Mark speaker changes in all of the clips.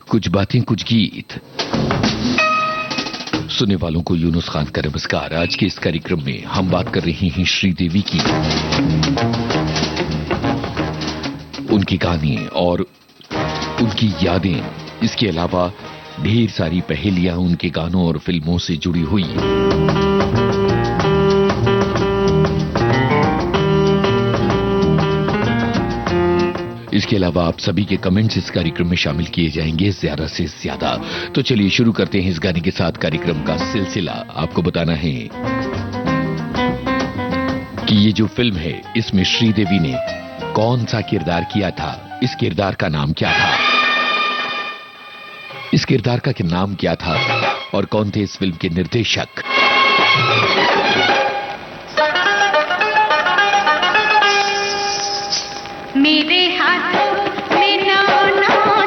Speaker 1: कुछ बातें कुछ गीत। सुनने वालों को यूनुस खान का नमस्कार। आज के इस कार्यक्रम में हम बात कर रहे हैं श्रीदेवी की, उनकी कहानी और उनकी यादें। इसके अलावा ढेर सारी पहेलियां उनके गानों और फिल्मों से जुड़ी हुई। इसके अलावा आप सभी के कमेंट्स इस कार्यक्रम में शामिल किए जाएंगे ज्यादा से ज्यादा। तो चलिए शुरू करते हैं इस गाने के साथ कार्यक्रम का सिलसिला। आपको बताना है कि ये जो फिल्म है इसमें श्रीदेवी ने कौन सा किरदार किया था, इस किरदार का नाम क्या था, इस किरदार का नाम क्या था और कौन थे इस फिल्म के निर्देशक।
Speaker 2: मेरे हाथों में नौ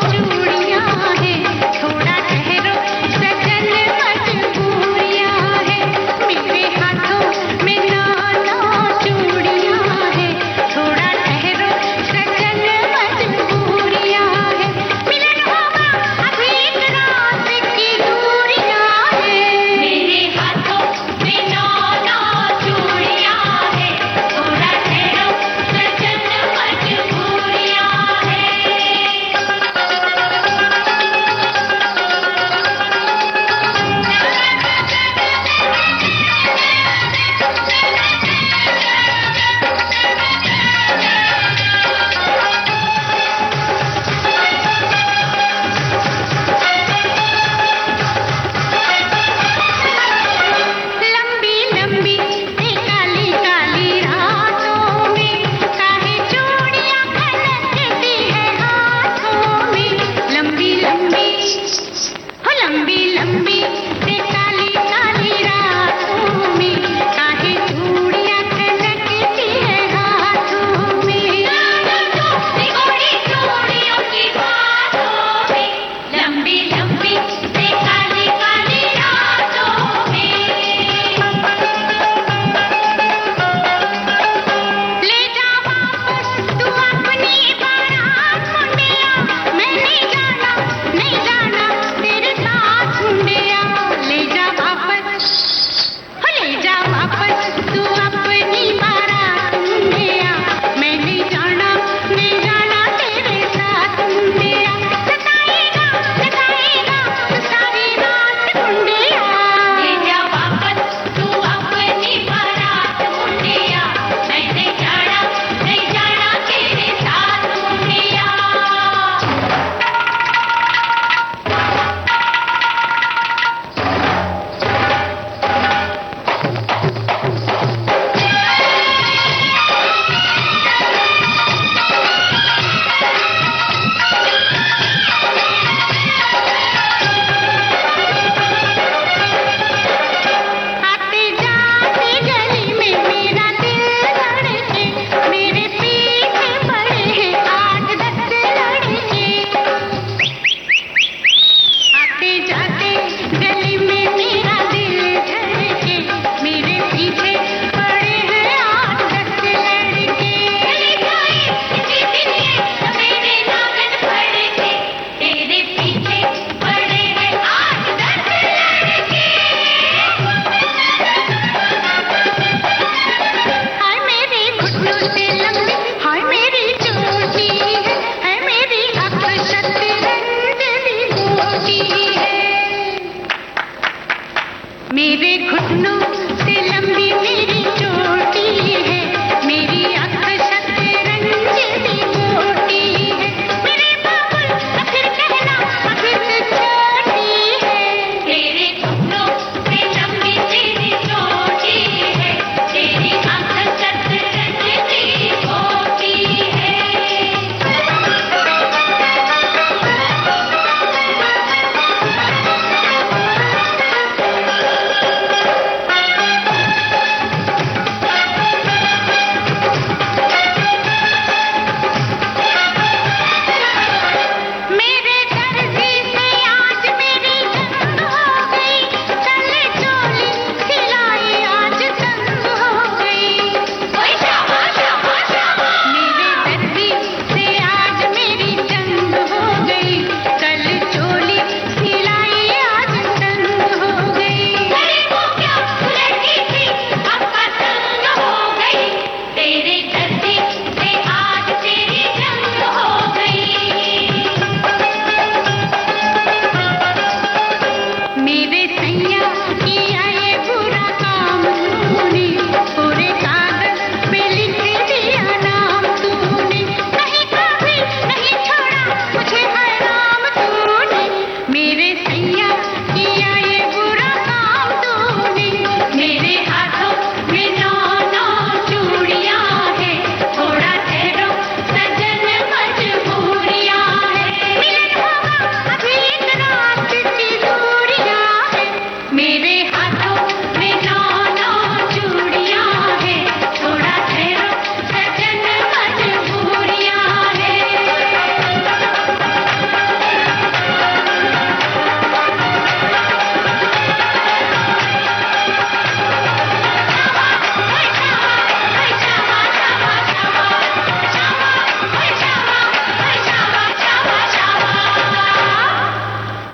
Speaker 2: चूड़ियां हैं, थोड़ा ठहरो सजन मजबूरियां हैं। मेरे हाथों में नौ चूड़ियां हैं, थोड़ा ठहरो सजन मजबूरियां हैं। मिलन होगा अभी एक रात की दूरियां हैं। मेरे हाथ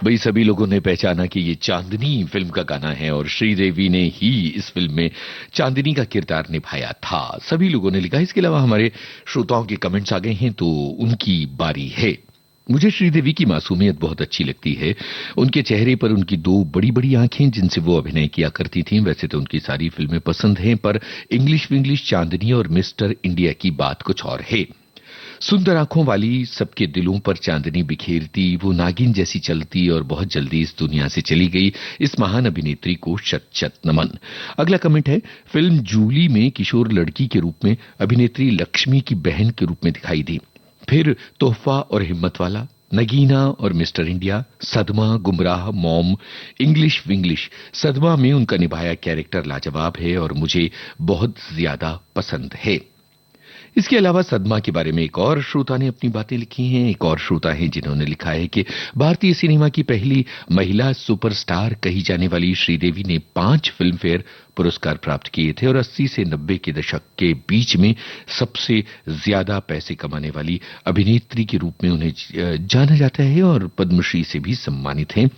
Speaker 1: भाई सभी लोगों ने पहचाना कि ये चांदनी फिल्म का गाना है और श्रीदेवी ने ही इस फिल्म में चांदनी का किरदार निभाया था। सभी लोगों ने लिखा। इसके अलावा हमारे श्रोताओं के कमेंट्स आ गए हैं, तो उनकी बारी है। मुझे श्रीदेवी की मासूमियत बहुत अच्छी लगती है। उनके चेहरे पर उनकी दो बड़ी बड़ी आंखें जिनसे वो अभिनय किया करती थीं। वैसे तो उनकी सारी फिल्में पसंद हैं, पर इंग्लिश विंग्लिश, चांदनी और मिस्टर इंडिया की बात कुछ और है। सुंदर आंखों वाली, सबके दिलों पर चांदनी बिखेरती, वो नागिन जैसी चलती और बहुत जल्दी इस दुनिया से चली गई। इस महान अभिनेत्री को शत शत नमन। अगला कमेंट है, फिल्म जूली में किशोर लड़की के रूप में अभिनेत्री लक्ष्मी की बहन के रूप में दिखाई दी। फिर तोहफा और हिम्मत वाला, नगीना और मिस्टर इंडिया, सदमा, गुमराह, मॉम, इंग्लिश विंग्लिश। सदमा में उनका निभाया कैरेक्टर लाजवाब है और मुझे बहुत ज्यादा पसंद है। इसके अलावा सदमा के बारे में एक और श्रोता ने अपनी बातें लिखी हैं। एक और श्रोता हैं जिन्होंने लिखा है कि भारतीय सिनेमा की पहली महिला सुपरस्टार कही जाने वाली श्रीदेवी ने 5 फिल्म फेयर पुरस्कार प्राप्त किए थे और 80 से 90 के दशक के बीच में सबसे ज्यादा पैसे कमाने वाली अभिनेत्री के रूप में उन्हें जाना जाता है और पद्मश्री से भी सम्मानित हैं।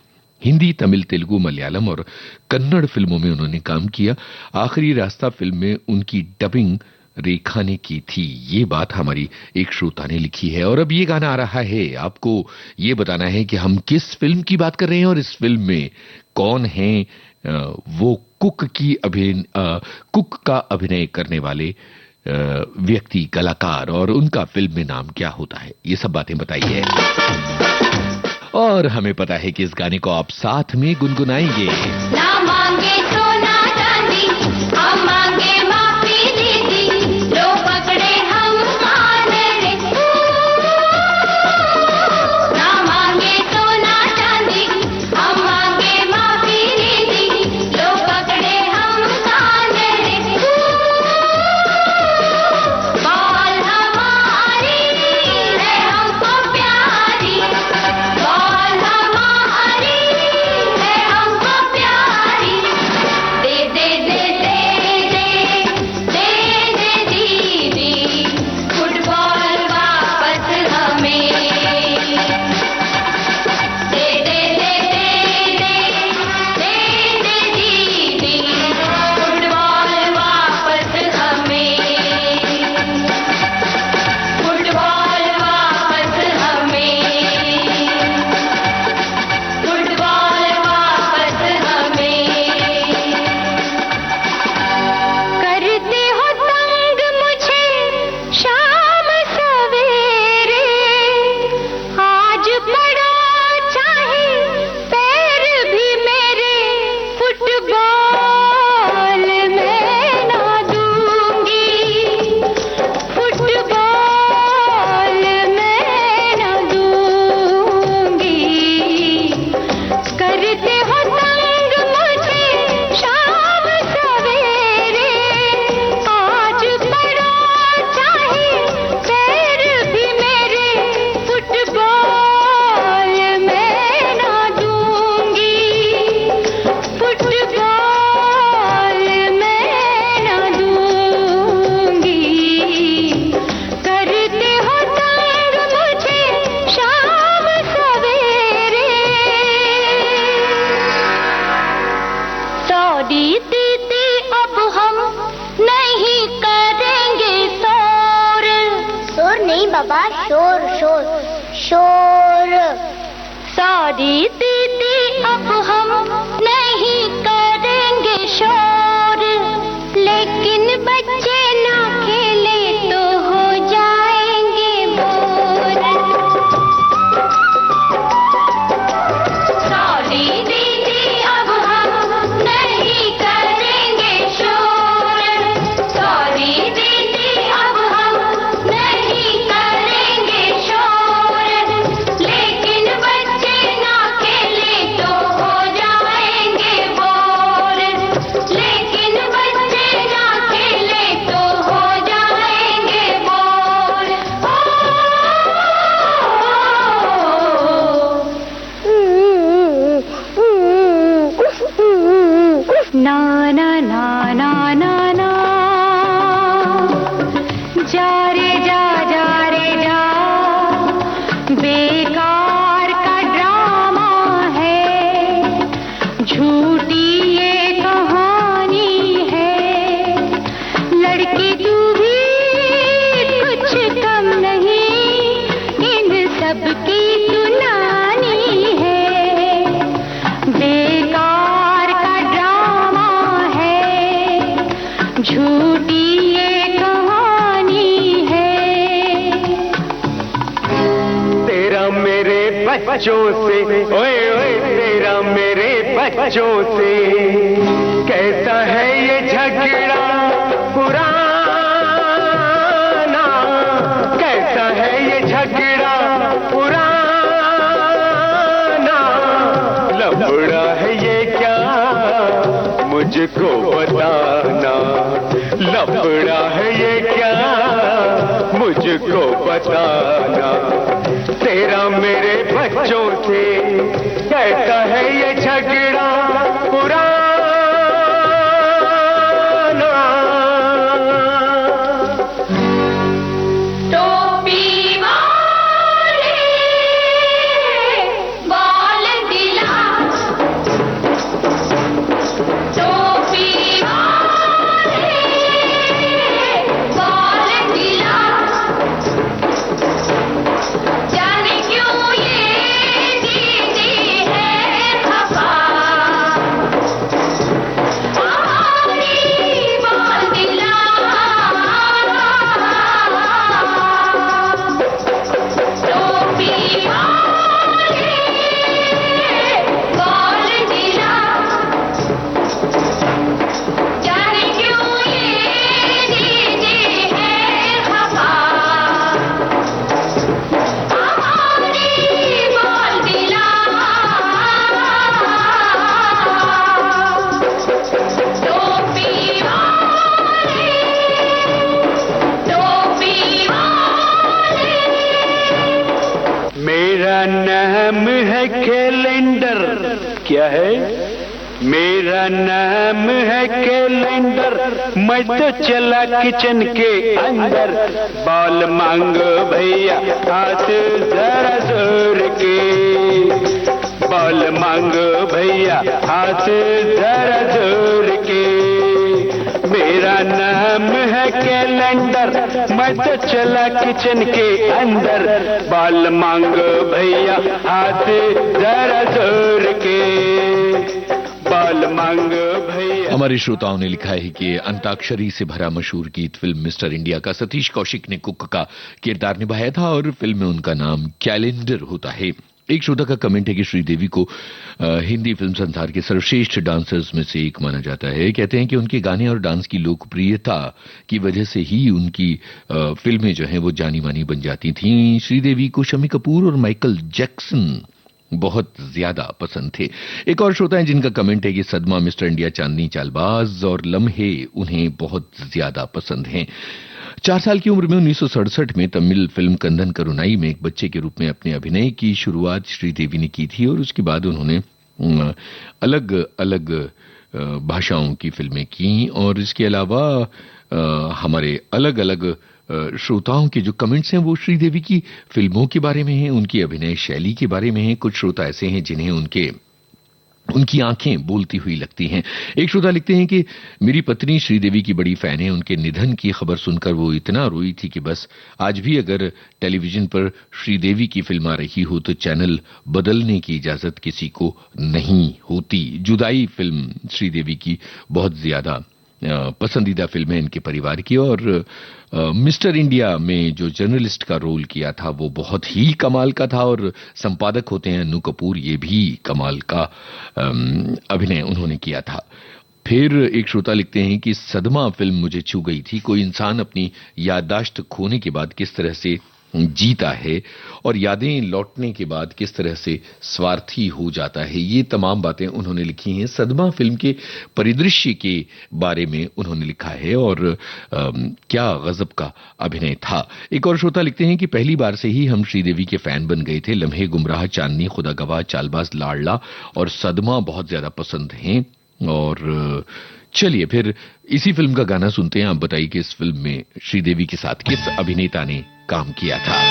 Speaker 1: हिंदी, तमिल, तेलुगु, मलयालम और कन्नड़ फिल्मों में उन्होंने काम किया। आखिरी रास्ता फिल्म में उनकी डबिंग रेखा ने की थी। ये बात हमारी एक श्रोता ने लिखी है। और अब ये गाना आ रहा है, आपको ये बताना है कि हम किस फिल्म की बात कर रहे हैं और इस फिल्म में कौन है वो कुक का अभिनय करने वाले व्यक्ति, कलाकार, और उनका फिल्म में नाम क्या होता है। ये सब बातें बताइए। और हमें पता है कि इस गाने को आप साथ में गुनगुनाएंगे।
Speaker 2: ना मांगे सोना चांदी, हम मांगे माफी दीदी, लो पकड़े हम मान रे। ना मांगे सोना चांदी, हम मांगे माफी दीदी, लो पकड़े हम मान रे। बाल हमारी है हमको प्यारी, बाल हमारी है हमको प्यारी। दे दे दे दे दे दे दे दीदी, फुटबॉल वापस हमें। दे दे दे दे दे दे दे दीदी, फुटबॉल वापस हमें। फुटबॉल वापस हमें। फुटबॉल वापस हमें। करते हो तंग मुझे शाम सवेरे, आज पड़ो चाहे पैर भी मेरे, फुटबॉल मैं ना दूंगी, फुटबॉल मैं ना दूंगी। करते हो तंग मुझे शाम सवेरे, आज पड़ो चाहे पैर भी मेरे, फुटबॉल मैं ना दूंगी, फुटबॉल मैं ना दूंगी। करते हो तंग मुझे शाम सवेरे। सॉरी दीदी अब हम नहीं करेंगे शोर। शोर नहीं बाबा, शोर शोर शोर। सॉरी दीदी अब हम नहीं करेंगे शोर, लेकिन बच्चे ना खेले तो हो जाएंगे बोर। सॉरी दीदी अब हम नहीं करेंगे शोर। सॉरी दीदी अब हम नहीं करेंगे शोर, लेकिन बच्चे ना खेले
Speaker 3: बच्चों से, ओए ओए तेरा मेरे बच्चों से कैसा है ये झगड़ा पुराना, कैसा है ये झगड़ा पुराना, लफड़ा है ये क्या मुझको बताना, लफड़ा है ये क्या मुझको बताना, तेरा मेरे बच्चों से कैसा है ये झगड़ा पुराना।
Speaker 2: टोपी वाले बाल दिला, टोपी वाले बाल दिला, जाने क्यों ये दीदी है खफा, हमारी बाल दिला, टोपी वाले बाल दिला, जाने क्यों ये दीदी है खफा, हमारी बाल दिला, टोपी वाले, टोपी वाले।
Speaker 3: मेरा नाम है कैलेंडर, क्या है? मेरा नाम है कैलेंडर, मैं तो चला किचन के अंदर, बाल मांगो भैया हाथ जरा जोर के, बाल मांगो भैया हाथ जरा जोर के, मेरा नाम है कैलेंडर, मैं तो चला किचन के अंदर, बाल मांगो भैया हाथ जरा जोर के, बाल मांगो भैया।
Speaker 1: हमारे श्रोताओं ने लिखा है कि अंताक्षरी से भरा मशहूर गीत फिल्म मिस्टर इंडिया का सतीश कौशिक ने कुक का किरदार निभाया था और फिल्म में उनका नाम कैलेंडर होता है। एक श्रोता का कमेंट है कि श्रीदेवी को हिंदी फिल्म संसार के सर्वश्रेष्ठ डांसर्स में से एक माना जाता है। कहते हैं कि उनके गाने और डांस की लोकप्रियता की वजह से ही उनकी फिल्में जो हैं वो जानी मानी बन जाती थीं। श्रीदेवी को शम्मी कपूर और माइकल जैक्सन बहुत ज्यादा पसंद थे। एक और श्रोता है जिनका कमेंट है कि सदमा, मिस्टर इंडिया, चांदनी चालबाज और लम्हे उन्हें बहुत ज्यादा पसंद हैं। 4 साल की उम्र में 1967 में तमिल फिल्म कंदन करुणाई में एक बच्चे के रूप में अपने अभिनय की शुरुआत श्रीदेवी ने की थी और उसके बाद उन्होंने अलग अलग भाषाओं की फिल्में की और इसके अलावा हमारे अलग अलग श्रोताओं के जो कमेंट्स हैं वो श्रीदेवी की फिल्मों के बारे में हैं, उनकी अभिनय शैली के बारे में हैं। कुछ श्रोता ऐसे हैं जिन्हें उनकी आंखें बोलती हुई लगती हैं। एक श्रोता लिखते हैं कि मेरी पत्नी श्रीदेवी की बड़ी फैन है। उनके निधन की खबर सुनकर वो इतना रोई थी कि बस आज भी अगर टेलीविजन पर श्रीदेवी की फिल्म आ रही हो तो चैनल बदलने की इजाजत किसी को नहीं होती। जुदाई फिल्म श्रीदेवी की बहुत ज्यादा पसंदीदा फिल्म है इनके परिवार की और मिस्टर इंडिया में जो जर्नलिस्ट का रोल किया था वो बहुत ही कमाल का था और संपादक होते हैं अन्नू कपूर, ये भी कमाल का अभिनय उन्होंने किया था। फिर एक श्रोता लिखते हैं कि सदमा फिल्म मुझे छू गई थी। कोई इंसान अपनी याददाश्त खोने के बाद किस तरह से जीता है और यादें लौटने के बाद किस तरह से स्वार्थी हो जाता है, ये तमाम बातें उन्होंने लिखी हैं। सदमा फिल्म के परिदृश्य के बारे में उन्होंने लिखा है और क्या गजब का अभिनय था। एक और श्रोता लिखते हैं कि पहली बार से ही हम श्रीदेवी के फैन बन गए थे। लम्हे, गुमराह, चांदनी, खुदा गवाह, चालबाज, लाडला और सदमा बहुत ज्यादा पसंद हैं। और चलिए फिर इसी फिल्म का गाना सुनते हैं। आप बताइए कि इस फिल्म में श्रीदेवी के साथ किस अभिनेता ने काम किया था।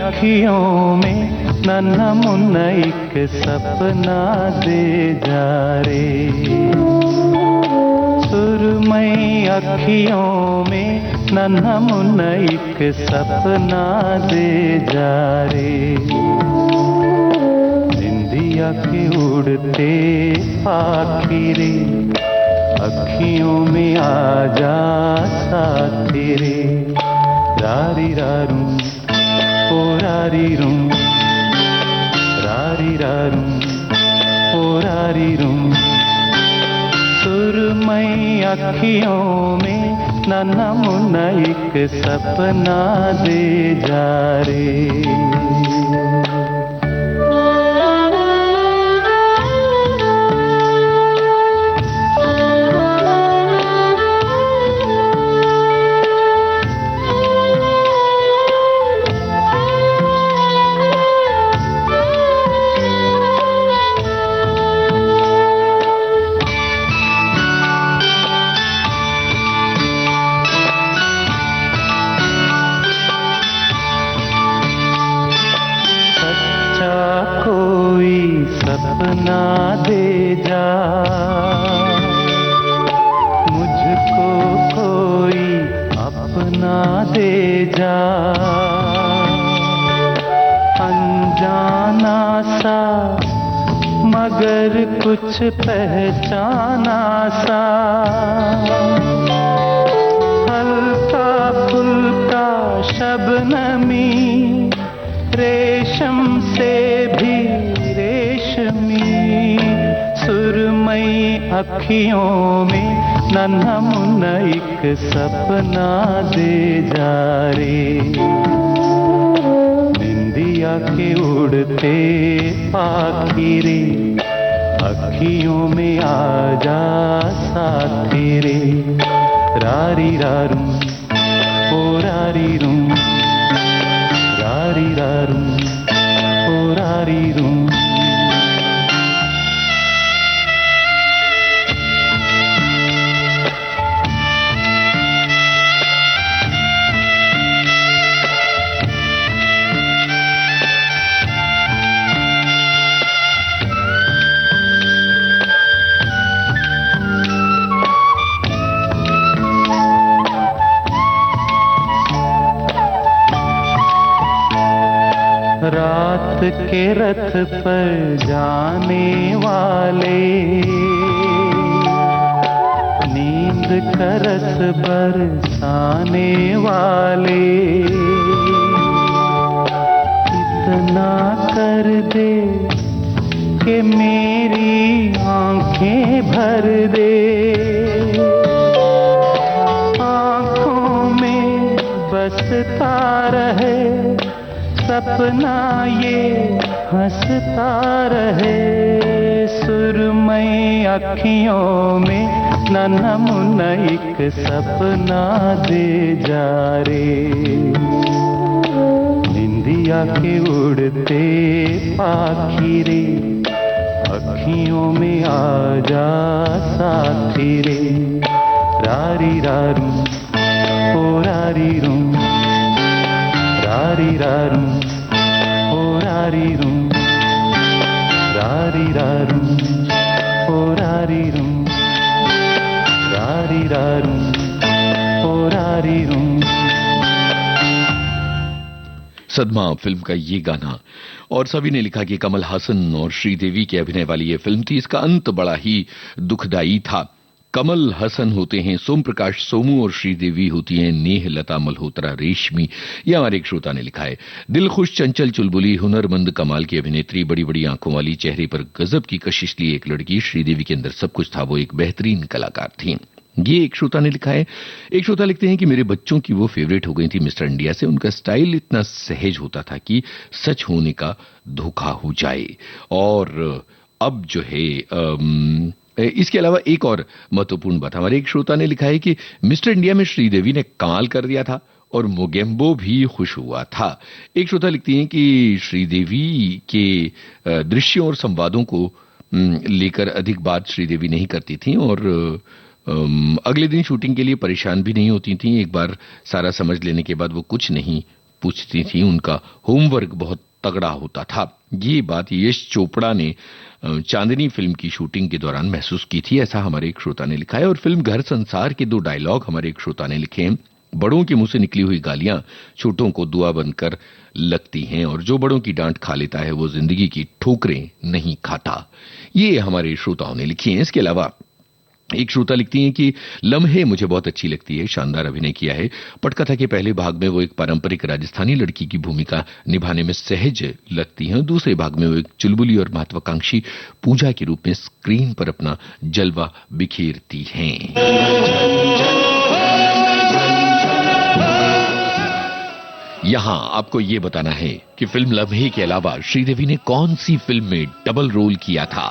Speaker 4: अखियों में नन्हा मुन्ना एक सपना दे जा रे, सुरमई अखियों में नन्हा मुन्ना एक सपना दे जा रे, निंदिया के उड़ते आखिरे अखियों में आ जा साथी रे, रारी रारू ओ रारी रूं, रारी रारू ओ रारी रूं, सुरमई अखियों में नन्हा मुन्ना एक सपना दे जा रे। सपना दे जा मुझको, कोई अपना दे जा, अनजाना सा मगर कुछ पहचाना सा, हल्का फुल्का शबनमी रेशम से भी सुरमई अखियों में नन्हा मुन्ना एक सपना दे जा रे, निंदिया के उड़ते पाखिरे अखियों में आ जा साथी रे, रारी रारू ओ रारी रूं, रारी रारू ओ रारी रूं। रात के रथ पर जाने वाले नींद का रस बरसाने वाले, इतना कर दे कि मेरी आंखें भर दे, आंखों में बसता रहे सपना ये हंसता रहे, सुरमई अखियों में नन्हा मुन्ना एक सपना दे जा रे, निंदिया के उड़ते पाखिरे अखियों में आ जा साथी रे, रारी रारू ओ रारी रूं, रारी रारू ओ रारी रूं, रारी रारू ओ रारी रूं, रारी रारू ओ रारी रूं।
Speaker 1: सदमा फिल्म का ये गाना, और सभी ने लिखा कि कमल हासन और श्रीदेवी के अभिनय वाली ये फिल्म थी। इसका अंत बड़ा ही दुखदाई था। कमल हसन होते हैं सोम प्रकाश सोमू और श्रीदेवी होती हैं नेह लता मल्होत्रा रेशमी। ये हमारे एक श्रोता ने लिखा है। दिल खुश चंचल चुलबुली हुनरमंद कमाल की अभिनेत्री, बड़ी बड़ी आंखों वाली, चेहरे पर गजब की कशिश ली एक लड़की। श्रीदेवी के अंदर सब कुछ था, वो एक बेहतरीन कलाकार थी। ये एक श्रोता ने लिखा है। एक श्रोता लिखते हैं कि मेरे बच्चों की वो फेवरेट हो गई थी मिस्टर इंडिया से। उनका स्टाइल इतना सहज होता था कि सच होने का धोखा हो जाए। और अब जो है इसके अलावा एक और महत्वपूर्ण बात, हमारे एक श्रोता ने लिखा है कि मिस्टर इंडिया में श्रीदेवी ने कमाल कर दिया था और मोगेम्बो भी खुश हुआ था। एक श्रोता लिखती हैं कि श्रीदेवी के दृश्यों और संवादों को लेकर अधिक बात श्रीदेवी नहीं करती थी और अगले दिन शूटिंग के लिए परेशान भी नहीं होती थी। एक बार सारा समझ लेने के बाद वो कुछ नहीं पूछती थी। उनका होमवर्क बहुत तगड़ा होता था। ये बात यश चोपड़ा ने चांदनी फिल्म की शूटिंग के दौरान महसूस की थी, ऐसा हमारे एक श्रोता ने लिखा है। और फिल्म घर संसार के 2 डायलॉग हमारे एक श्रोता ने लिखे हैं। बड़ों के मुंह से निकली हुई गालियां छोटों को दुआ बनकर लगती हैं, और जो बड़ों की डांट खा लेता है वो जिंदगी की ठोकरें नहीं खाता। ये हमारे श्रोताओं ने लिखी हैं। इसके अलावा एक श्रोता लिखती हैं कि लम्हे मुझे बहुत अच्छी लगती है, शानदार अभिनय किया है। पटकथा के पहले भाग में वो एक पारंपरिक राजस्थानी लड़की की भूमिका निभाने में सहज लगती हैं। दूसरे भाग में वो एक चुलबुली और महत्वाकांक्षी पूजा के रूप में स्क्रीन पर अपना जलवा बिखेरती हैं। यहां आपको ये बताना है कि फिल्म लम्हे के अलावा श्रीदेवी ने कौन सी फिल्म में डबल रोल किया था।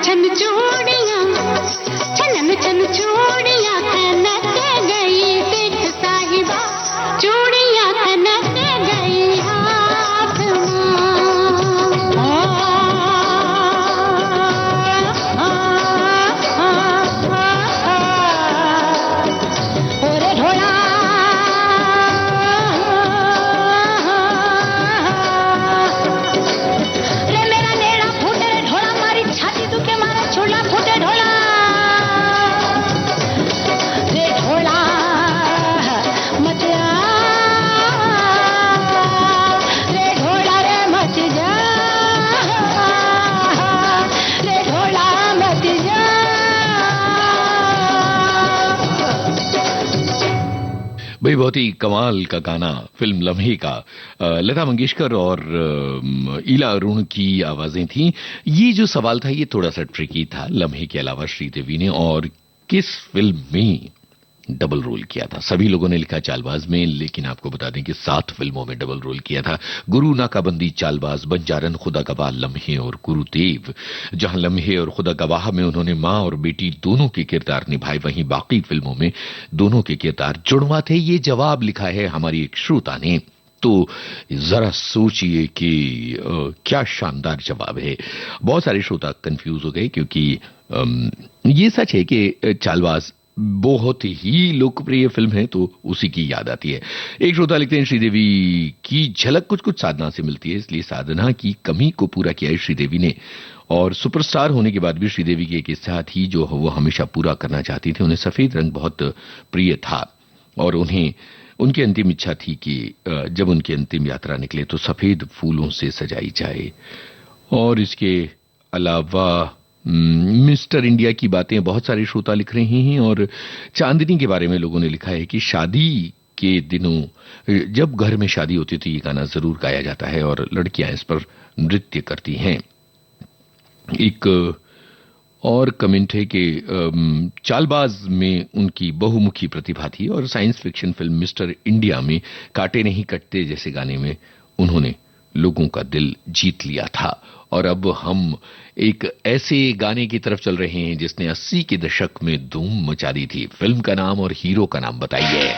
Speaker 2: छन चूड़ियां छनन छन चूड़ियां कनक गई देख साहिबा चूड़ियां कनक गई हाथ ओरे ढोला रे मेरा नेड़ा फूटे रे ढोला मारी छाती दुखे मारा छोला फूटे ढोला रे ढोला मच जा रे ढोला रे मच जा रे ढोला मच जा
Speaker 1: भाई बहुत ही कमाल का गाना फिल्म लम्हे का लता मंगेशकर और ईला अरुण की आवाजें थी। ये जो सवाल था ये थोड़ा सा ट्रिकी था। लम्हे के अलावा श्रीदेवी ने और किस फिल्म में डबल रोल किया था? सभी लोगों ने लिखा चालबाज में, लेकिन आपको बता दें कि 7 फिल्मों में डबल रोल किया था। गुरु, नाकाबंदी, चालबाज, बंजारन, खुदा गवाह, लम्हे और गुरुदेव। जहां लम्हे और खुदा गवाह में उन्होंने मां और बेटी दोनों के किरदार निभाए, वहीं बाकी फिल्मों में दोनों के किरदार जुड़वा थे। ये जवाब लिखा है हमारी एक श्रोता ने, तो जरा सोचिए कि क्या शानदार जवाब है। बहुत सारे श्रोता कंफ्यूज हो गए क्योंकि ये सच है कि चालबाज बहुत ही लोकप्रिय फिल्म है तो उसी की याद आती है। एक श्रोता लिखते हैं श्रीदेवी की झलक कुछ कुछ साधना से मिलती है, इसलिए साधना की कमी को पूरा किया है श्रीदेवी ने। और सुपरस्टार होने के बाद भी श्रीदेवी की एक इच्छा थी जो वो हमेशा पूरा करना चाहती थी। उन्हें सफेद रंग बहुत प्रिय था और उन्हें उनकी अंतिम इच्छा थी कि जब उनकी अंतिम यात्रा निकले तो सफेद फूलों से सजाई जाए। और इसके अलावा मिस्टर इंडिया की बातें बहुत सारे श्रोता लिख रहे हैं और चांदनी के बारे में लोगों ने लिखा है कि शादी के दिनों जब घर में शादी होती थी ये गाना जरूर गाया जाता है और लड़कियां इस पर नृत्य करती हैं। एक और कमेंट है कि चालबाज में उनकी बहुमुखी प्रतिभा थी और science fiction film mister India में कांटे नहीं कटते जैसे गाने में उन्होंने लोगों का दिल जीत लिया था। और अब हम एक ऐसे गाने की तरफ चल रहे हैं जिसने 80 के दशक में धूम मचा दी थी। फिल्म का नाम और हीरो का नाम बताइए।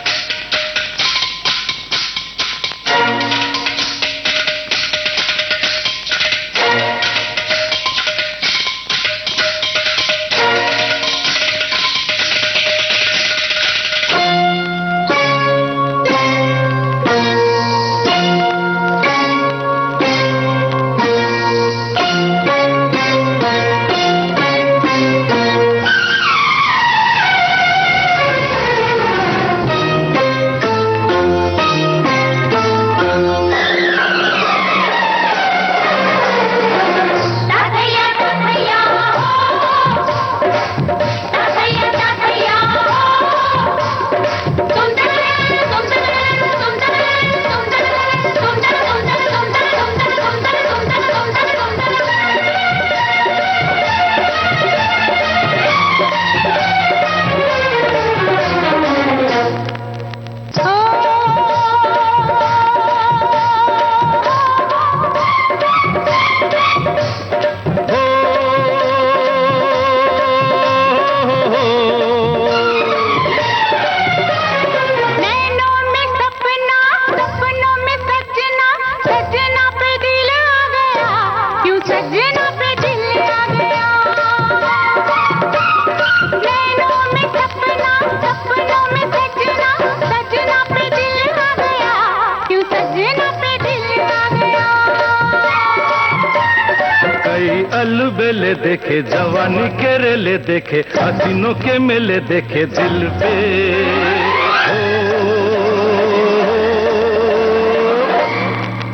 Speaker 4: अलबेले देखे जवानी के रेले देखे हसीनों के मेले देखे दिल पे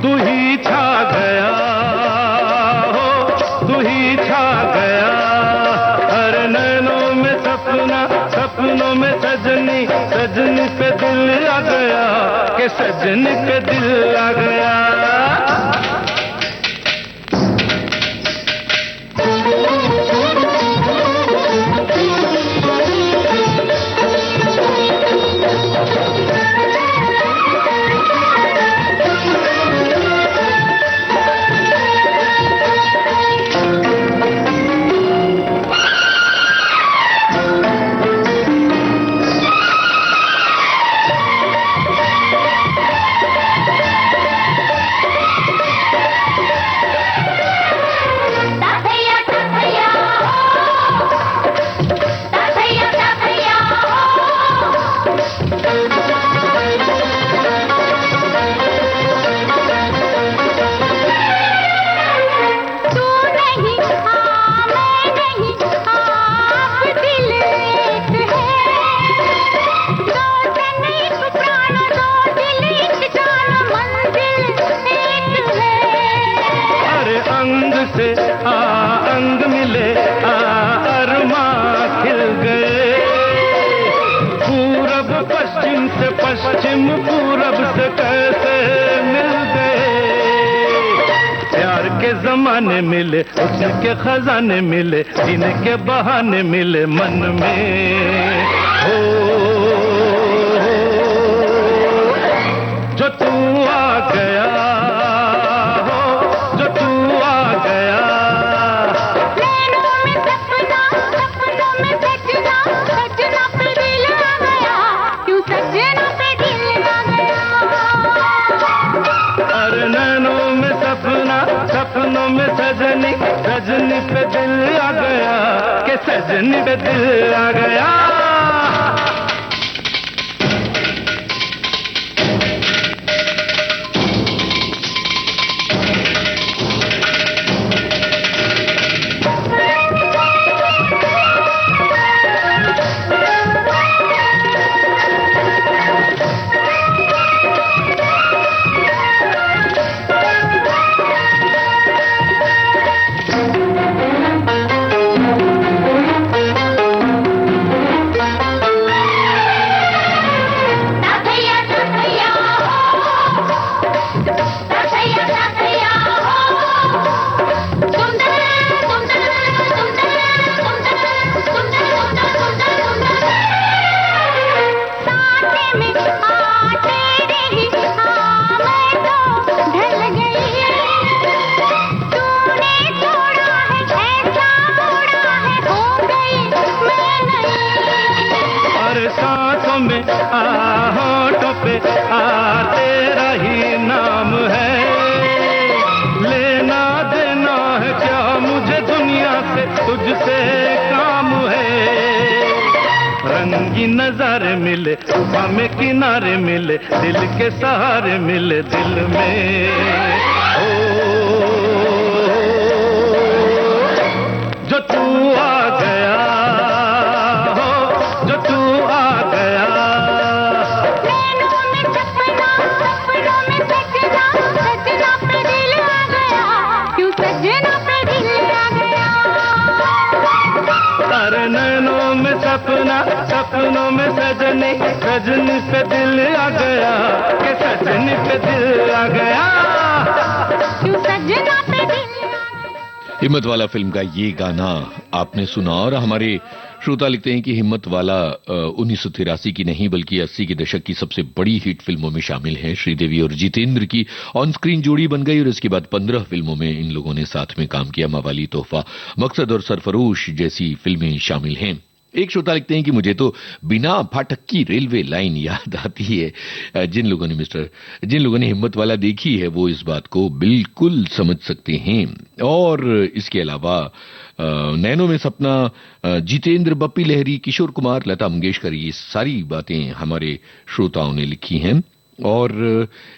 Speaker 4: तू ही छा गया हो तू ही छा गया हर नैनों में सपना सपनों में सजनी सजनी पे दिल आ गया के सजनी पे दिल आ गया। पश्चिम से पश्चिम पूरब से कैसे मिल गए। प्यार के जमाने मिले, उसके खजाने मिले, जीने के बहाने मिले मन में। हो जो तू आ गया, हो जो तू आ गया।
Speaker 2: नैनों में सपना, सपनों में सजना, सजना पे दिल आ गया, क्यों सजना पे दिल आ गया।
Speaker 4: अरे नैनों में सपना, सपनों में सजनी, सजनी पे दिल आ गया, के सजनी पे दिल आ गया।
Speaker 2: साथैया साथैया हो, साथैया साथैया हो, सुंदर सुंदर सुंदर सुंदर सुंदर सुंदर सुंदर। साथे में आते रही, हाँ मैं तो ढल गई। तूने छोड़ा है, ऐसा मोड़ा है, हो गई मैं नहीं।
Speaker 4: और सांसों में होठों पे तेरा ही नाम है। लेना देना है क्या मुझे दुनिया से, तुझसे काम है। रंगी नजारे मिले, हमें किनारे मिले, दिल के सहारे मिले दिल में। ओ जो तू आ गया, हो जो तू आ गया।
Speaker 2: नैनों में सपना, सपनों में सजना, सजना पे दिल आ गया, क्यों सजना पे दिल आ गया।
Speaker 4: अरे नैनों में सपना, सपनों में सजनी, सजनी पे दिल आ गया, के सजनी पे दिल आ गया।
Speaker 2: क्यों सजना पे दिल आ गया।
Speaker 1: हिम्मत वाला फिल्म का ये गाना आपने सुना और हमारे श्रोता लिखते हैं कि हिम्मत वाला 1983 की नहीं बल्कि 80 के दशक की सबसे बड़ी हिट फिल्मों में शामिल है। श्रीदेवी और जितेंद्र की ऑन स्क्रीन जोड़ी बन गई और इसके बाद 15 फिल्मों में इन लोगों ने साथ में काम किया। मवाली, तोहफा, मकसद और सरफरोश जैसी फिल्में शामिल हैं। एक श्रोता लिखते हैं कि मुझे तो बिना फाटक की रेलवे लाइन याद आती है। जिन लोगों ने हिम्मत वाला देखी है वो इस बात को बिल्कुल समझ सकते हैं। और इसके अलावा नैनो में सपना, जितेंद्र, बप्पी लहरी, किशोर कुमार, लता मंगेशकर, ये सारी बातें हमारे श्रोताओं ने लिखी हैं। और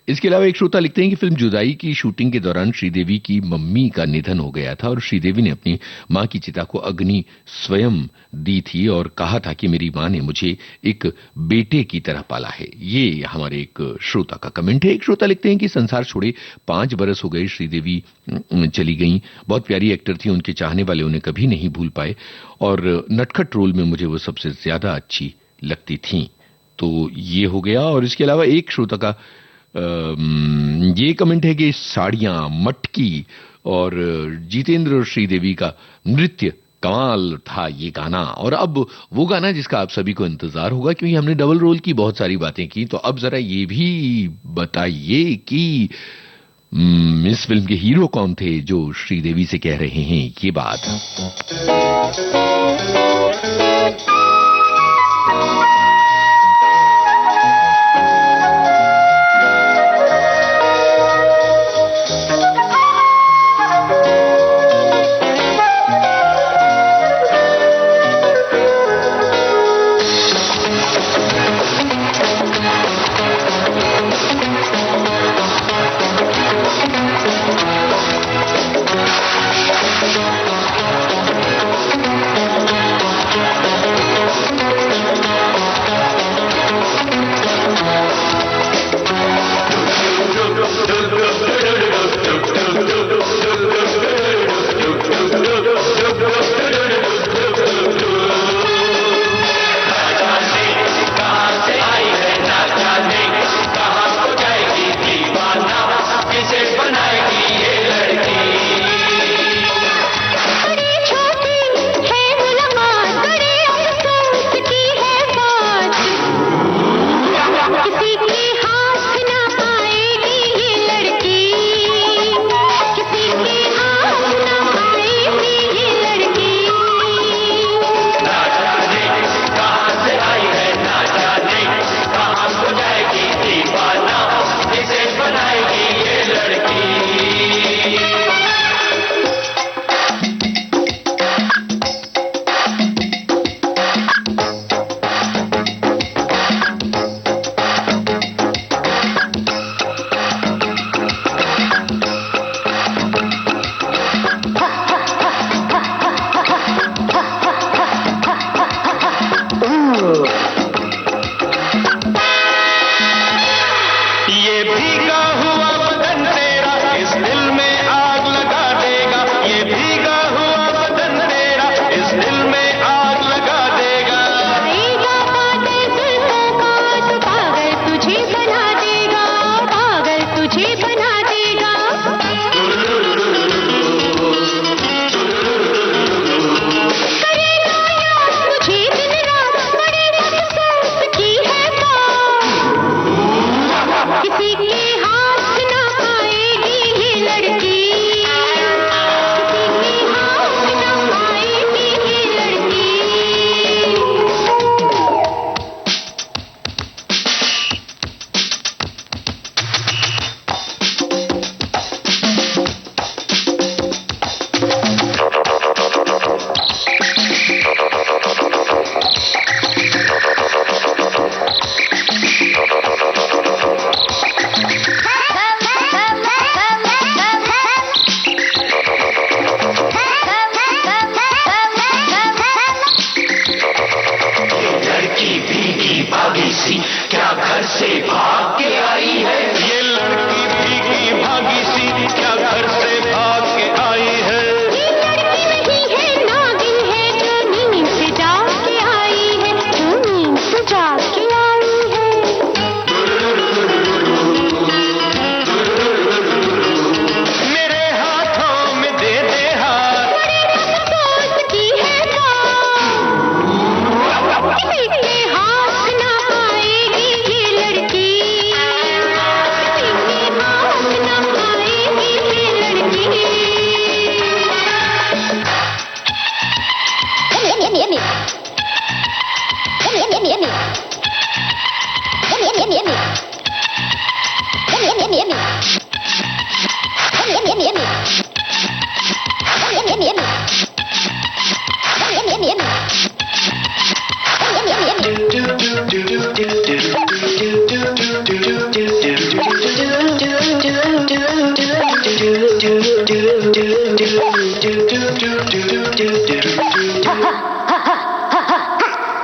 Speaker 1: इसके अलावा एक श्रोता लिखते हैं कि फिल्म जुदाई की शूटिंग के दौरान श्रीदेवी की मम्मी का निधन हो गया था और श्रीदेवी ने अपनी मां की चिता को अग्नि स्वयं दी थी और कहा था कि मेरी मां ने मुझे एक बेटे की तरह पाला है। ये हमारे एक श्रोता का कमेंट है। एक श्रोता लिखते हैं कि संसार छोड़े 5 बरस हो गए, श्रीदेवी चली गई। बहुत प्यारी एक्टर थी, उनके चाहने वाले उन्हें कभी नहीं भूल पाए और नटखट रोल में मुझे वो सबसे ज्यादा अच्छी लगती थी। तो ये हो गया। और इसके अलावा एक श्रोता का ये कमेंट है कि साड़ियां, मटकी और जितेंद्र और श्रीदेवी का नृत्य कमाल था ये गाना। और अब वो गाना जिसका आप सभी को इंतजार होगा क्योंकि हमने डबल रोल की बहुत सारी बातें की, तो अब जरा ये भी बताइए कि इस फिल्म के हीरो कौन थे जो श्रीदेवी से कह रहे हैं ये बात।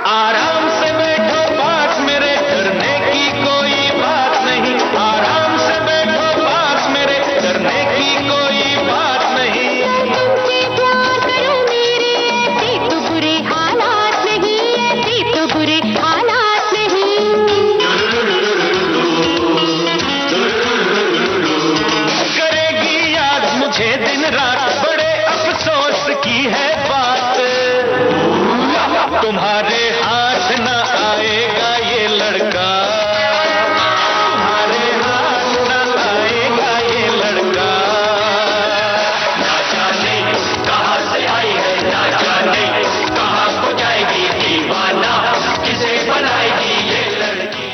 Speaker 3: आराम से बैठो पास मेरे, डरने की कोई बात नहीं। आराम से बैठो पास मेरे, डरने की कोई बात नहीं।
Speaker 2: तुमसे प्यार करूं मेरे, ऐसे तो बुरे हालात नहीं, ऐसे तो बुरे हालात नहीं।
Speaker 3: करेगी याद मुझे दिन रात, बड़े अफसोस की है बात। तुम्हारे हाथ न आएगा ये लड़का, तुम्हारे हाथ न आएगा ये लड़का। ना जाने कहाँ से आई है, ना जाने कहाँ को जाएगी, दीवाना किसे बनाएगी ये लड़की।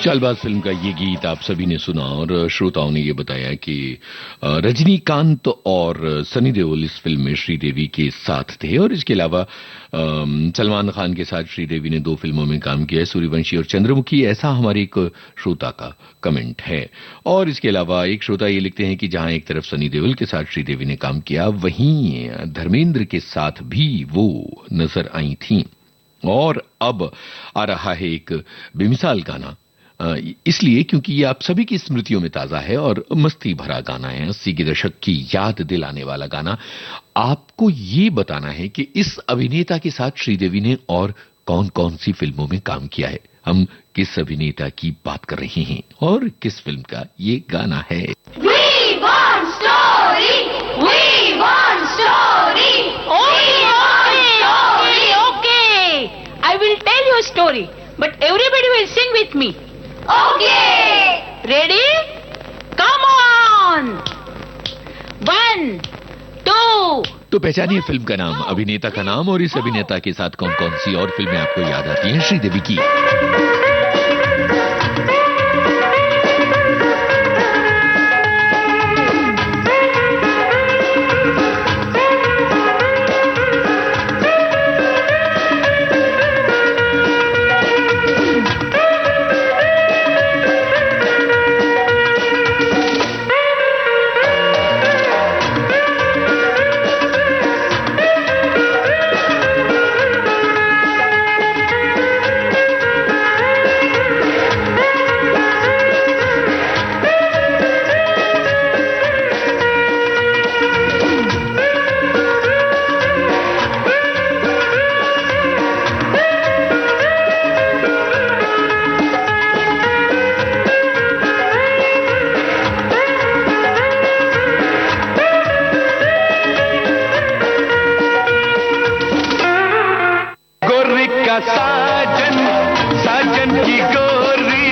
Speaker 1: चालबाज फिल्म का ये गीत आप सभी ने सुना और श्रोताओं ने ये बताया कि रजनीकांत और सनी देओल इस फिल्म में श्रीदेवी के साथ थे और इसके अलावा सलमान खान के साथ श्रीदेवी ने 2 फिल्मों में काम किया है, सूर्यवंशी और चंद्रमुखी। ऐसा हमारे एक श्रोता का कमेंट है। और इसके अलावा एक श्रोता ये लिखते हैं कि जहां एक तरफ सनी देओल के साथ श्रीदेवी ने काम किया, वहीं धर्मेंद्र के साथ भी वो नजर आई थीं। और अब आ रहा है एक बेमिसाल गाना, इसलिए क्योंकि ये आप सभी की स्मृतियों में ताजा है और मस्ती भरा गाना है, 80 के दशक की याद दिलाने वाला गाना। आपको ये बताना है कि इस अभिनेता के साथ श्रीदेवी ने और कौन कौन सी फिल्मों में काम किया है। हम किस अभिनेता की बात कर रहे हैं और किस फिल्म का ये गाना है।
Speaker 2: We want story, we want story. Okay. I will tell you a story, but everybody will sing with me. Okay. Ready? Come on. 1, 2.
Speaker 1: तो पहचानिए फिल्म का नाम, अभिनेता का नाम और इस अभिनेता के साथ कौन कौन सी और फिल्में आपको याद आती हैं श्रीदेवी की।
Speaker 3: साजन साजन की गोरी,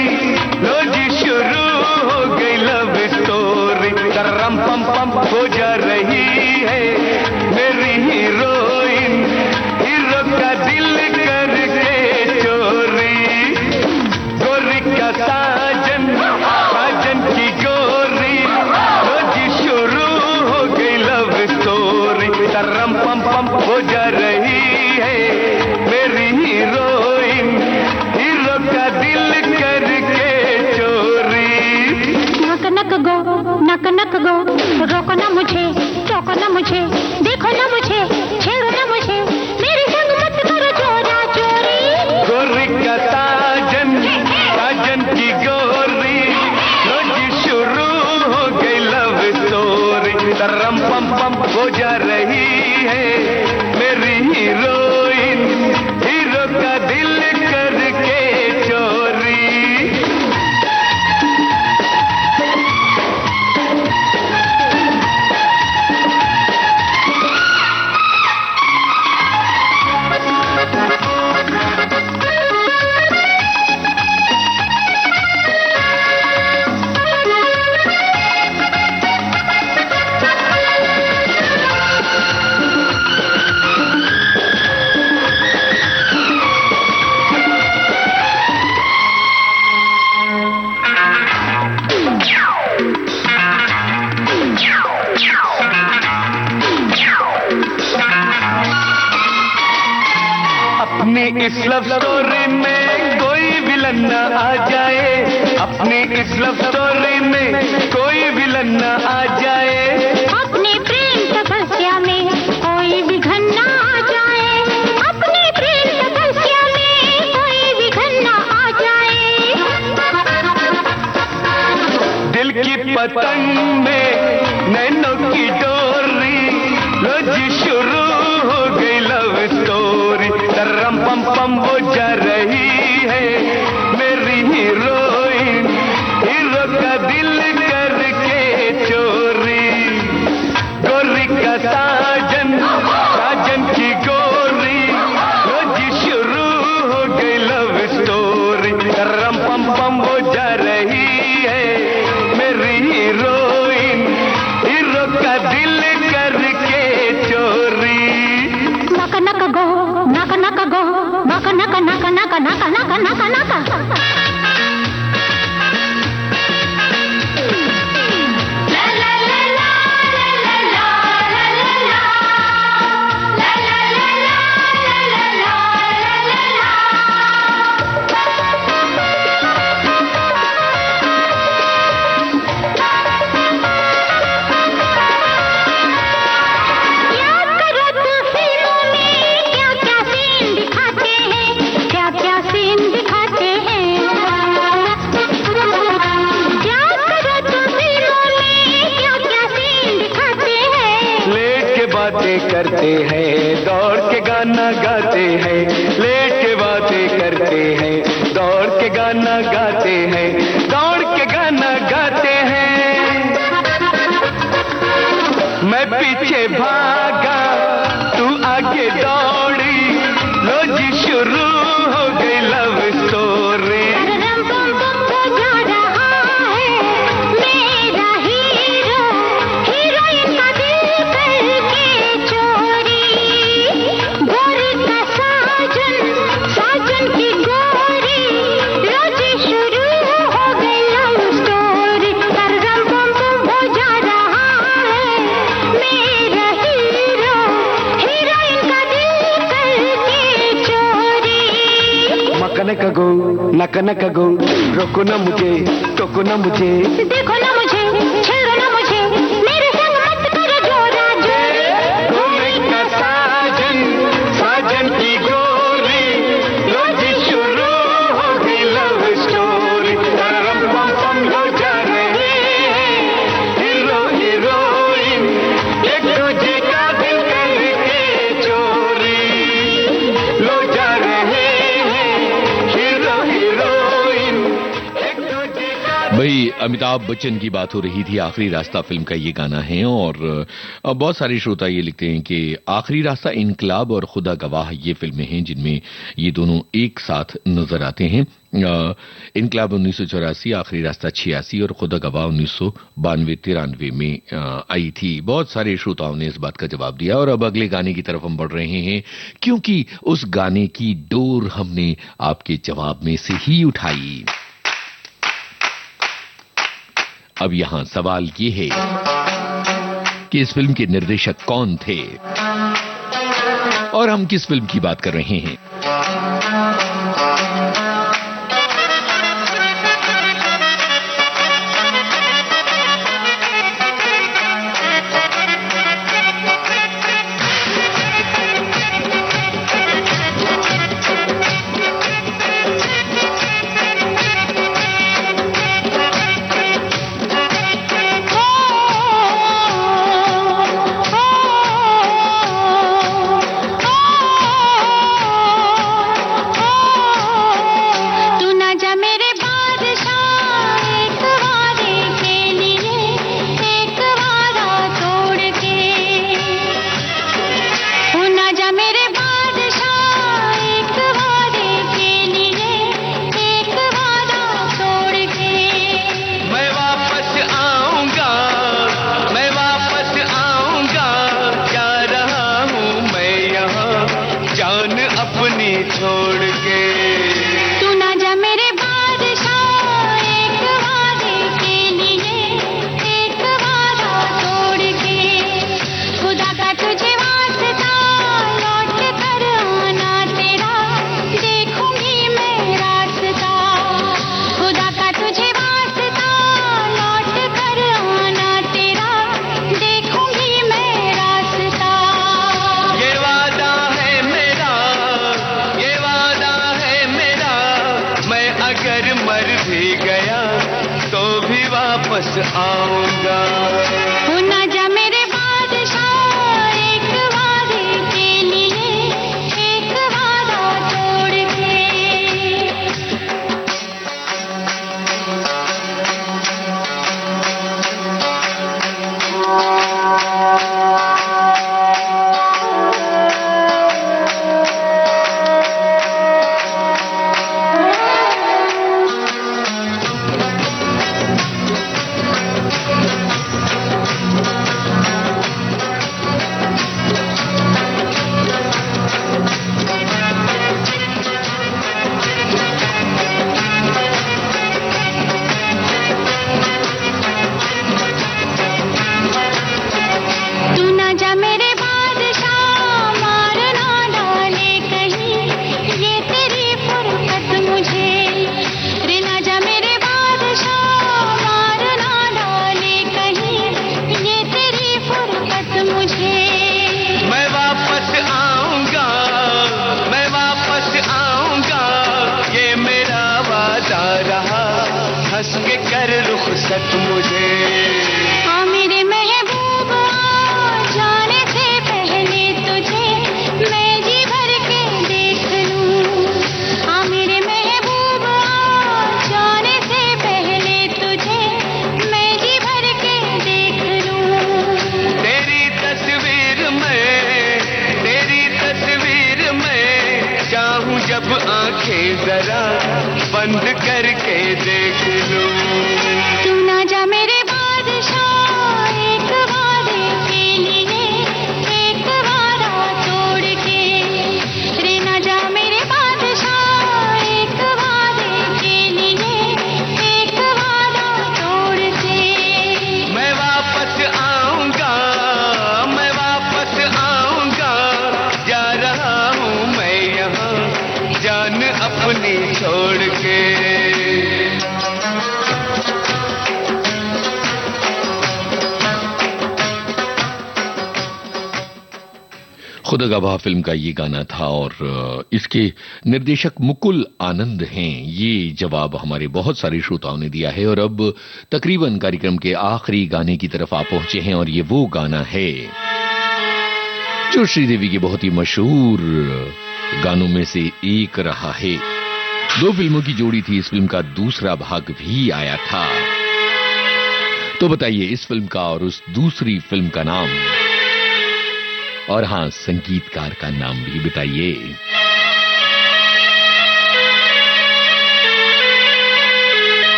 Speaker 3: लो जी शुरू हो गई लव स्टोरी। करम पम पम हो जा रही है मेरी हीरोइन, हीरो का दिल करके चोरी। गोरी का साजन साजन की गोरी, लो जी शुरू हो गई लव स्टोरी। करम पम पम हो जा रही है मेरी हीरोइन, हीरो का दिल करके चोरी।
Speaker 2: नक नक गो रोको ना मुझे, टोको ना मुझे, देखो ना मुझे, छेड़ो ना मुझे, मेरे संग मत करो चोरा चोरी।
Speaker 3: गोरी का साजन साजन की गोरी, रोज शुरू हो गई लव स्टोरी। तरम पम पम हो जा रही है मेरी हीरोइन, हीरो का दिल करके चोरी। अपनी इस लव स्टोरी में कोई विलन न आ जाए, अपनी इस लव स्टोरी में कोई विलन न आ जाए,
Speaker 2: अपने प्रेम तपस्या में कोई विघन ना आ जाए, अपने प्रेम तपस्या में कोई विघन ना आ जाए।
Speaker 3: दिल की पतंग में नैनों की डोरी, लो जी शुरू हो गई लव स्टोरी, तरम पम पम वो जा रही है मेरी हीरोइन, हीरो का दिल करके चोरी, गोरी का साजन, साजन की गोरी, लो जी शुरू हो गई लव स्टोरी, तरम पम पम वो जा रही है मेरी हीरोइन, हीरो का दिल करके चोरी।
Speaker 2: नका नका गो, नका नका गो, नका नका नका नका नका नका नका नका।
Speaker 3: करते हैं दौड़ के गाना गाते हैं, लेट के बातें करते हैं, दौड़ के गाना गाते हैं, दौड़ के गाना गाते हैं। मैं पीछे भागा तू आगे दौड़ी, लो जी शुरू हो गई लव स्टोरी। नक गो नक नक गो, रोको न मुझे, टोको न मुझे,
Speaker 2: देखो न मुझे, छेड़ो न मुझे, मेरे संग मत करो जोरा जोरी।
Speaker 3: गोरी का साजन, साजन की गोरी, लो जी शुरू हो गई लव स्टोरी, तरम पम पम हो जा रहे हैं हीरो हीरोइन, एक दूजे का दिल करके चोरी, लो जा रहे
Speaker 1: भाई। अमिताभ बच्चन की बात हो रही थी, आखिरी रास्ता फिल्म का ये गाना है और बहुत सारे श्रोता ये लिखते हैं कि आखिरी रास्ता, इनकलाब और खुदा गवाह ये फिल्में हैं जिनमें ये दोनों एक साथ नजर आते हैं। इनकलाब 1984, आखिरी रास्ता 86 और खुदा गवाह 1992-93 में आई थी। बहुत सारे श्रोताओं ने इस बात का जवाब दिया और अब अगले गाने की तरफ हम बढ़ रहे हैं, क्योंकि उस गाने की डोर हमने आपके जवाब में से ही उठाई। अब यहां सवाल ये है कि इस फिल्म के निर्देशक कौन थे और हम किस फिल्म की बात कर रहे हैं।
Speaker 3: वापस आऊंगा।
Speaker 2: हो ना जा मेरे बादशाह एक वादे के लिए, एक वादा तोड़ के। तू ना जा मेरे बादशाह मार ना डाले कहीं, ये तेरी फुर्सत मुझे। रे ना जा मेरे बादशाह मार ना डाले कहीं, ये तेरी फुर्सत मुझे।
Speaker 3: मैं वापस आऊंगा, मैं वापस आऊंगा, ये मेरा वादा रहा, हंस के कर रुखसत मुझे।
Speaker 2: हाँ मेरे महबूब आ जाने से पहले तुझे मैं जी भर के देख लूं। हाँ मेरे महबूब आ जाने से पहले तुझे मैं जी भर के देख लूं।
Speaker 3: तेरी तस्वीर में चाहूं जब आंखें जरा बंद करके देख लूं।
Speaker 2: तू ना जा मेरे बादशाह एक वादे के लिए, एक वादा तोड़ के। रे ना जा मेरे बादशाह एक वादे के लिए, एक वादा तोड़ के।
Speaker 3: मैं वापस आऊंगा, मैं वापस आऊंगा, जा रहा हूँ मैं यहाँ जान अपनी छोड़ के।
Speaker 1: खुदा गवाह फिल्म का ये गाना था और इसके निर्देशक मुकुल आनंद हैं। ये जवाब हमारे बहुत सारे श्रोताओं ने दिया है और अब तकरीबन कार्यक्रम के आखिरी गाने की तरफ आप पहुंचे हैं और ये वो गाना है जो श्रीदेवी के बहुत ही मशहूर गानों में से एक रहा है। 2 फिल्मों की जोड़ी थी, इस फिल्म का दूसरा भाग भी आया था। तो बताइए इस फिल्म का और उस दूसरी फिल्म का नाम, और हां संगीतकार का नाम भी बताइए।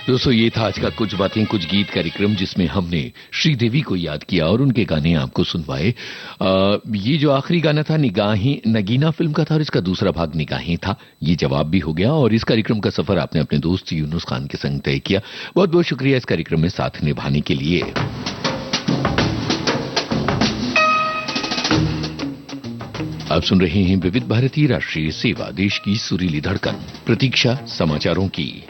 Speaker 1: दोस्तों, ये था आज का कुछ बातें कुछ गीत कार्यक्रम, जिसमें हमने श्रीदेवी को याद किया और उनके गाने आपको सुनवाए। ये जो आखिरी गाना था निगाहें, नगीना फिल्म का था, और इसका दूसरा भाग निगाहें था। ये जवाब भी हो गया, और इस कार्यक्रम का सफर आपने अपने दोस्त यूनुस खान के संग तय किया। बहुत बहुत शुक्रिया इस कार्यक्रम में साथ निभाने के लिए। आप सुन रहे हैं विविध भारती राष्ट्रीय सेवा, देश की सुरीली धड़कन, प्रतीक्षा समाचारों की।